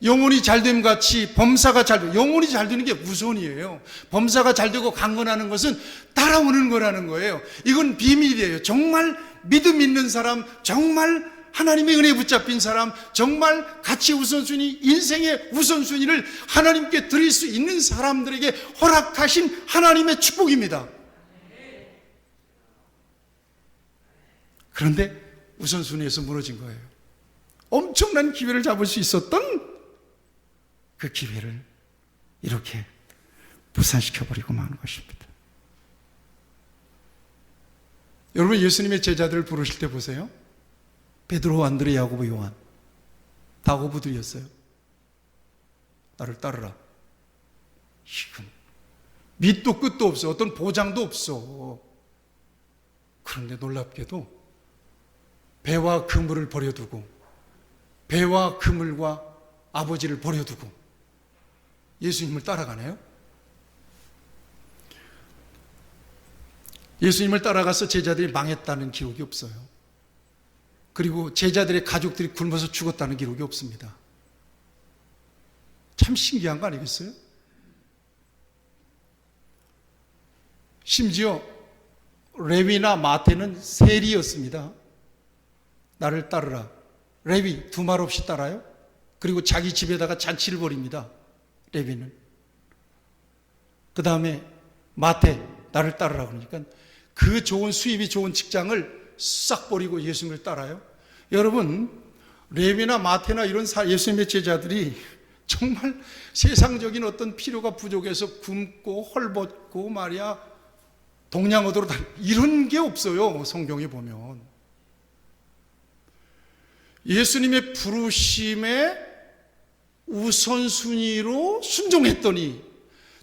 영혼이 잘됨 같이 범사가 잘되고, 영혼이 잘되는 게 우선이에요. 범사가 잘되고 강건하는 것은 따라오는 거라는 거예요. 이건 비밀이에요. 정말 믿음 있는 사람, 정말 하나님의 은혜에 붙잡힌 사람, 정말 가치 우선순위, 인생의 우선순위를 하나님께 드릴 수 있는 사람들에게 허락하신 하나님의 축복입니다. 그런데 우선순위에서 무너진 거예요. 엄청난 기회를 잡을 수 있었던 그 기회를 이렇게 무산시켜버리고 마는 것입니다. 여러분, 예수님의 제자들을 부르실 때 보세요. 베드로, 안드레, 야고보, 요한 다 어부들이었어요. 나를 따르라. 이건 밑도 끝도 없어. 어떤 보장도 없어. 그런데 놀랍게도 배와 그물을 버려두고, 배와 그물과 아버지를 버려두고 예수님을 따라가네요. 예수님을 따라가서 제자들이 망했다는 기록이 없어요. 그리고 제자들의 가족들이 굶어서 죽었다는 기록이 없습니다. 참 신기한 거 아니겠어요? 심지어 레위나 마태는 세리였습니다. 나를 따르라. 레위 두 말 없이 따라요. 그리고 자기 집에다가 잔치를 벌입니다. 레위는. 그 다음에 마태 나를 따르라 그러니까 그 좋은 수입이 좋은 직장을 싹 버리고 예수님을 따라요. 여러분, 레위나 마태나 이런 예수님의 제자들이 정말 세상적인 어떤 필요가 부족해서 굶고 헐벗고 말이야 동양어도로 이런 게 없어요. 성경에 보면 예수님의 부르심에 우선순위로 순종했더니,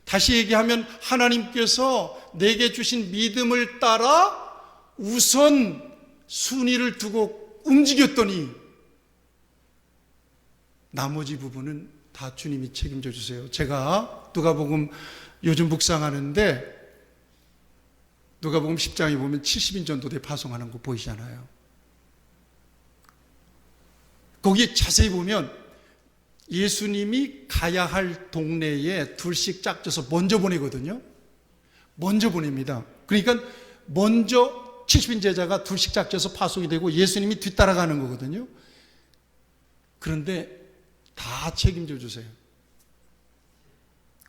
다시 얘기하면 하나님께서 내게 주신 믿음을 따라 우선 순위를 두고 움직였더니 나머지 부분은 다 주님이 책임져 주세요. 제가 누가복음 요즘 묵상하는데 누가복음 10장에 보면 70인 전도대 파송하는 거 보이잖아요. 거기 자세히 보면 예수님이 가야 할 동네에 둘씩 짝져서 먼저 보내거든요. 먼저 보냅니다. 그러니까 먼저 70인 제자가 둘씩 짝져서 파송이 되고 예수님이 뒤따라가는 거거든요. 그런데 다 책임져 주세요.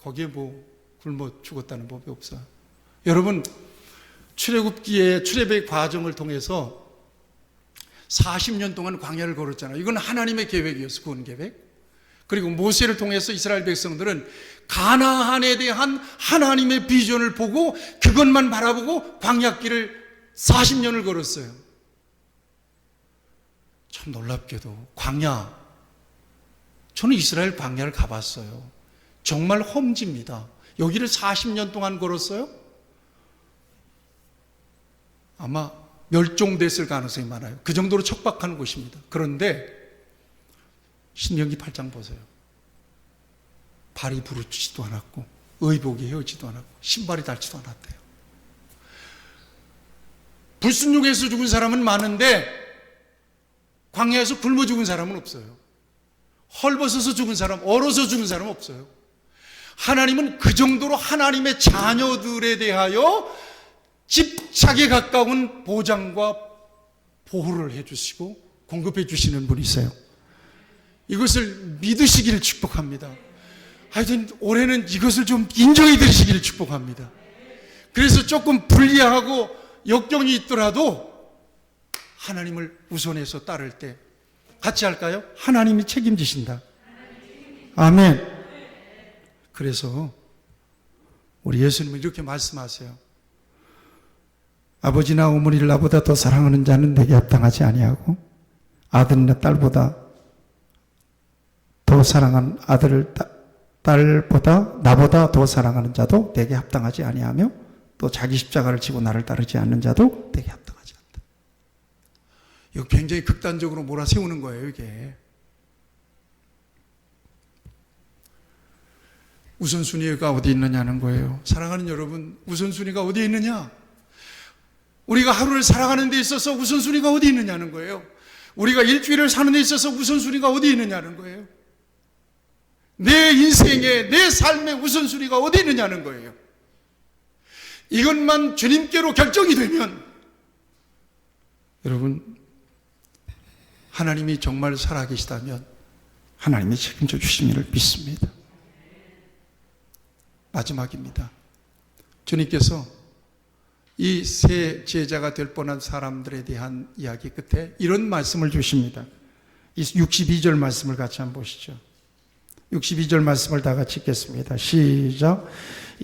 거기에 뭐 굶어 죽었다는 법이 없어요. 여러분, 출애굽기의 출애굽의 과정을 통해서 40년 동안 광야를 걸었잖아요. 이건 하나님의 계획이었어요. 구원 계획. 그리고 모세를 통해서 이스라엘 백성들은 가나안에 대한 하나님의 비전을 보고 그것만 바라보고 광야길을 40년을 걸었어요. 참 놀랍게도 광야, 저는 이스라엘 광야를 가봤어요. 정말 험지입니다. 여기를 40년 동안 걸었어요? 아마 멸종됐을 가능성이 많아요. 그 정도로 척박한 곳입니다. 그런데 신명기 8장 보세요. 발이 부르지도 않았고 의복이 헤어지도 않았고 신발이 닳지도 않았대요. 불순종해서 죽은 사람은 많은데 광야에서 굶어 죽은 사람은 없어요. 헐벗어서 죽은 사람, 얼어서 죽은 사람은 없어요. 하나님은 그 정도로 하나님의 자녀들에 대하여 집착에 가까운 보장과 보호를 해주시고 공급해 주시는 분이세요. 이것을 믿으시기를 축복합니다. 하여튼 올해는 이것을 좀 인정해 드리시기를 축복합니다. 그래서 조금 불리하고 역경이 있더라도 하나님을 우선해서 따를 때 같이 할까요? 하나님이 책임지신다. 아멘. 그래서 우리 예수님은 이렇게 말씀하세요. 아버지나 어머니를 나보다 더 사랑하는 자는 내게 합당하지 아니하고 아들이나 딸보다 더 사랑하는 아들을 딸보다 나보다 더 사랑하는 자도 내게 합당하지 아니하며 또 자기 십자가를 지고 나를 따르지 않는 자도 내게 합당하지 않다. 이거 굉장히 극단적으로 몰아세우는 거예요. 이게 우선순위가 어디 있느냐는 거예요. 사랑하는 여러분, 우선순위가 어디 있느냐? 우리가 하루를 살아가는 데 있어서 우선순위가 어디 있느냐는 거예요. 우리가 일주일을 사는 데 있어서 우선순위가 어디 있느냐는 거예요. 내 인생의, 내 삶의 우선순위가 어디 있느냐는 거예요. 이것만 주님께로 결정이 되면 여러분, 하나님이 정말 살아계시다면 하나님이 책임져 주심을 믿습니다. 마지막입니다. 주님께서 이 세 제자가 될 뻔한 사람들에 대한 이야기 끝에 이런 말씀을 주십니다. 이 62절 말씀을 같이 한번 보시죠. 62절 말씀을 다 같이 읽겠습니다. 시작.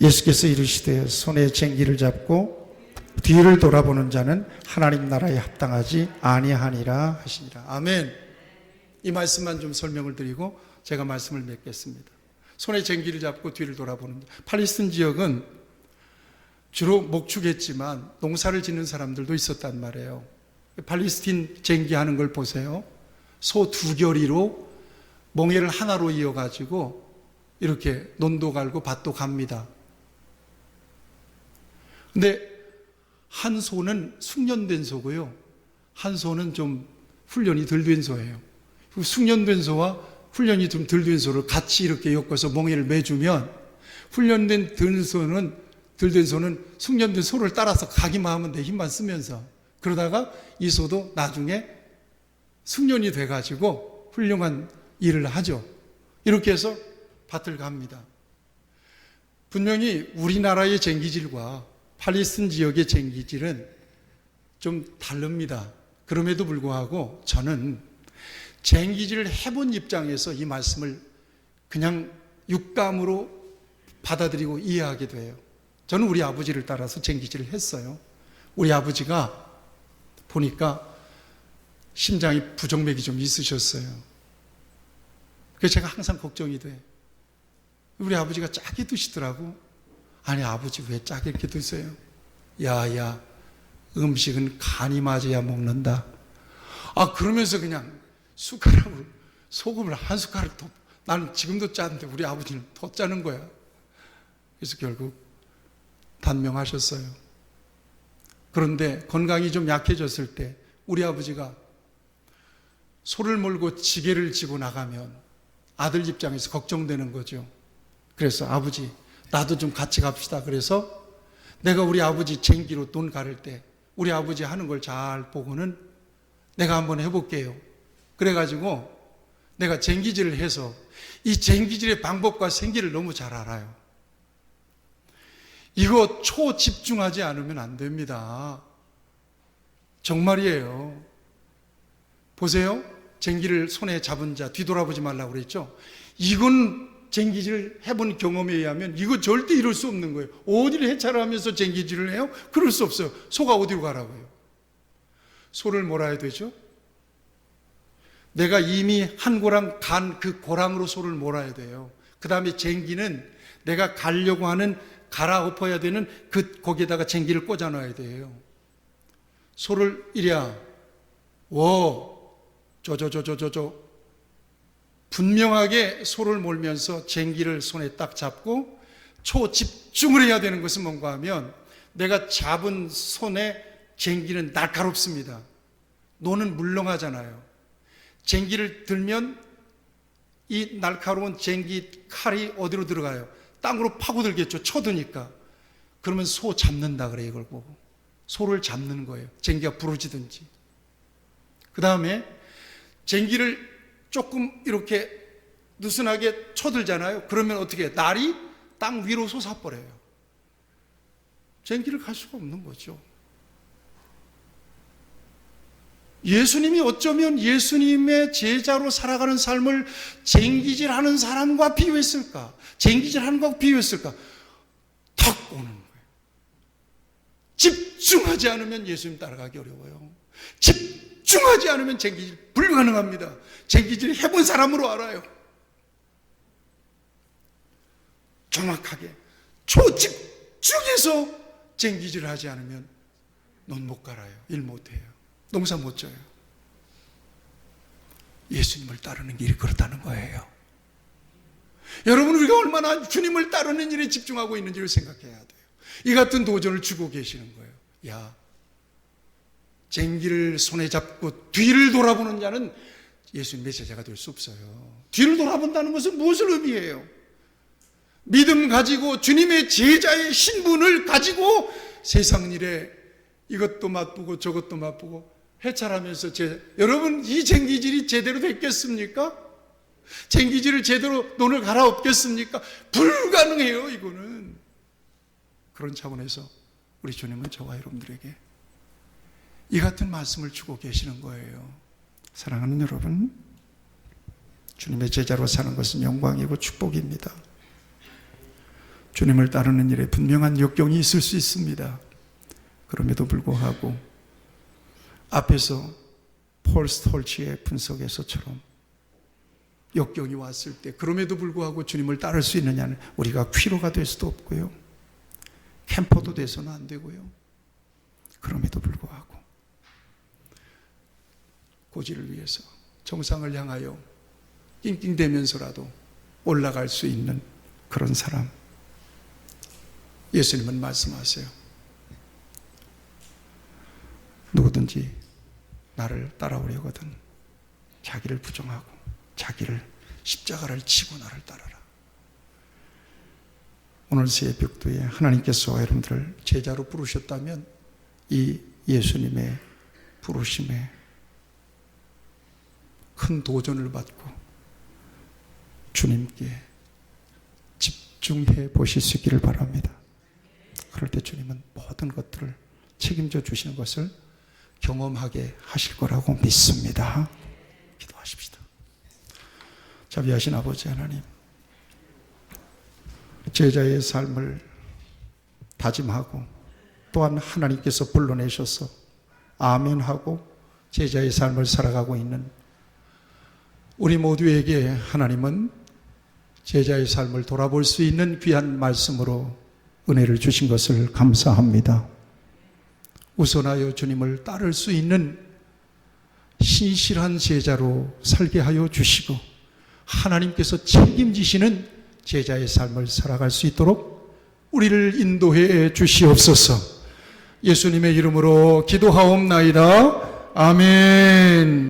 예수께서 이르시되 손에 쟁기를 잡고 뒤를 돌아보는 자는 하나님 나라에 합당하지 아니하니라 하시니라. 아멘. 이 말씀만 좀 설명을 드리고 제가 말씀을 맺겠습니다. 손에 쟁기를 잡고 뒤를 돌아보는 자. 팔레스틴 지역은 주로 목축했지만 농사를 짓는 사람들도 있었단 말이에요. 팔레스틴 쟁기하는 걸 보세요. 소 2겨리로 멍에를 하나로 이어가지고 이렇게 논도 갈고 밭도 갑니다. 근데 한 소는 숙련된 소고요. 한 소는 좀 훈련이 덜 된 소예요. 숙련된 소와 훈련이 좀 덜 된 소를 같이 이렇게 엮어서 멍에를 매주면 훈련된 덜 된 소는 숙련된 소를 따라서 가기만 하면 돼. 힘만 쓰면서. 그러다가 이 소도 나중에 숙련이 돼가지고 훌륭한 일을 하죠. 이렇게 해서 밭을 갑니다. 분명히 우리나라의 쟁기질과 팔레스틴 지역의 쟁기질은 좀 다릅니다. 그럼에도 불구하고 저는 쟁기질을 해본 입장에서 이 말씀을 그냥 육감으로 받아들이고 이해하게 돼요. 저는 우리 아버지를 따라서 쟁기질을 했어요. 우리 아버지가 보니까 심장이 부정맥이 좀 있으셨어요. 그래서 제가 항상 걱정이 돼. 우리 아버지가 짜게 드시더라고. 아니, 아버지 왜 짜게 이렇게 드세요? 야, 음식은 간이 맞아야 먹는다. 그러면서 그냥 숟가락으로 소금을 한 숟가락 더, 나는 지금도 짜는데 우리 아버지는 더 짜는 거야. 그래서 결국 단명하셨어요. 그런데 건강이 좀 약해졌을 때 우리 아버지가 소를 몰고 지게를 지고 나가면 아들 입장에서 걱정되는 거죠. 그래서 아버지, 나도 좀 같이 갑시다. 그래서 내가 우리 아버지 쟁기로 돈 가를 때 우리 아버지 하는 걸 잘 보고는 내가 한번 해볼게요. 그래가지고 내가 쟁기질을 해서 이 쟁기질의 방법과 생기를 너무 잘 알아요. 이거 초집중하지 않으면 안 됩니다. 정말이에요. 보세요. 쟁기를 손에 잡은 자 뒤돌아보지 말라고 그랬죠. 이건 쟁기질을 해본 경험에 의하면 이거 절대 이룰 수 없는 거예요. 어디를 해차를 하면서 쟁기질을 해요? 그럴 수 없어요. 소가 어디로 가라고요? 소를 몰아야 되죠. 내가 이미 한 고랑 간 그 고랑으로 소를 몰아야 돼요. 그 다음에 쟁기는 내가 가려고 하는 갈아엎어야 되는 거기에다가 쟁기를 꽂아 놔야 돼요. 소를 이랴 분명하게 소를 몰면서 쟁기를 손에 딱 잡고 초집중을 해야 되는 것은 뭔가 하면 내가 잡은 손에 쟁기는 날카롭습니다. 노는 물렁하잖아요. 쟁기를 들면 이 날카로운 쟁기 칼이 어디로 들어가요? 땅으로 파고들겠죠. 쳐드니까. 그러면 소 잡는다 그래요. 이걸 보고 소를 잡는 거예요. 쟁기가 부러지든지. 그 다음에 쟁기를 조금 이렇게 느슨하게 쳐들잖아요. 그러면 어떻게 해요? 날이 땅 위로 솟아버려요. 쟁기를 갈 수가 없는 거죠. 예수님이 어쩌면 예수님의 제자로 살아가는 삶을 쟁기질하는 사람과 비유했을까? 쟁기질하는 것과 비유했을까? 탁 오는 거예요. 집중하지 않으면 예수님 따라가기 어려워요. 집중하지 않으면 쟁기질 불가능합니다. 쟁기질 해본 사람으로 알아요. 정확하게 초집중해서 쟁기질을 하지 않으면 넌 못 갈아요. 일 못해요. 농사 못 져요. 예수님을 따르는 길이 그렇다는 거예요. 여러분, 우리가 얼마나 주님을 따르는 일에 집중하고 있는지를 생각해야 돼요. 이 같은 도전을 주고 계시는 거예요. 야, 쟁기를 손에 잡고 뒤를 돌아보는 자는 예수님의 제자가 될 수 없어요. 뒤를 돌아본다는 것은 무엇을 의미해요? 믿음 가지고 주님의 제자의 신분을 가지고 세상 일에 이것도 맛보고 저것도 맛보고 해찰하면서 여러분, 이 쟁기질이 제대로 됐겠습니까? 쟁기질을 제대로 논을 갈아엎겠습니까? 불가능해요. 이거는. 그런 차원에서 우리 주님은 저와 여러분들에게 이 같은 말씀을 주고 계시는 거예요. 사랑하는 여러분, 주님의 제자로 사는 것은 영광이고 축복입니다. 주님을 따르는 일에 분명한 역경이 있을 수 있습니다. 그럼에도 불구하고 앞에서 폴 스톨치의 분석에서처럼 역경이 왔을 때 그럼에도 불구하고 주님을 따를 수 있느냐는 우리가 퀴로가 될 수도 없고요. 캠퍼도 돼서는 안 되고요. 그럼에도 불구하고 고지를 위해서 정상을 향하여 낑낑대면서라도 올라갈 수 있는 그런 사람. 예수님은 말씀하세요. 누구든지 나를 따라오려거든 자기를 부정하고 자기를 십자가를 지고 나를 따르라. 오늘 새벽도에 하나님께서 여러분들을 제자로 부르셨다면 이 예수님의 부르심에 큰 도전을 받고 주님께 집중해 보실 수 있기를 바랍니다. 그럴 때 주님은 모든 것들을 책임져 주시는 것을 경험하게 하실 거라고 믿습니다. 기도하십시다. 자비하신 아버지 하나님, 제자의 삶을 다짐하고 또한 하나님께서 불러내셔서 아멘하고 제자의 삶을 살아가고 있는 우리 모두에게 하나님은 제자의 삶을 돌아볼 수 있는 귀한 말씀으로 은혜를 주신 것을 감사합니다. 우선하여 주님을 따를 수 있는 신실한 제자로 살게 하여 주시고 하나님께서 책임지시는 제자의 삶을 살아갈 수 있도록 우리를 인도해 주시옵소서. 예수님의 이름으로 기도하옵나이다. 아멘.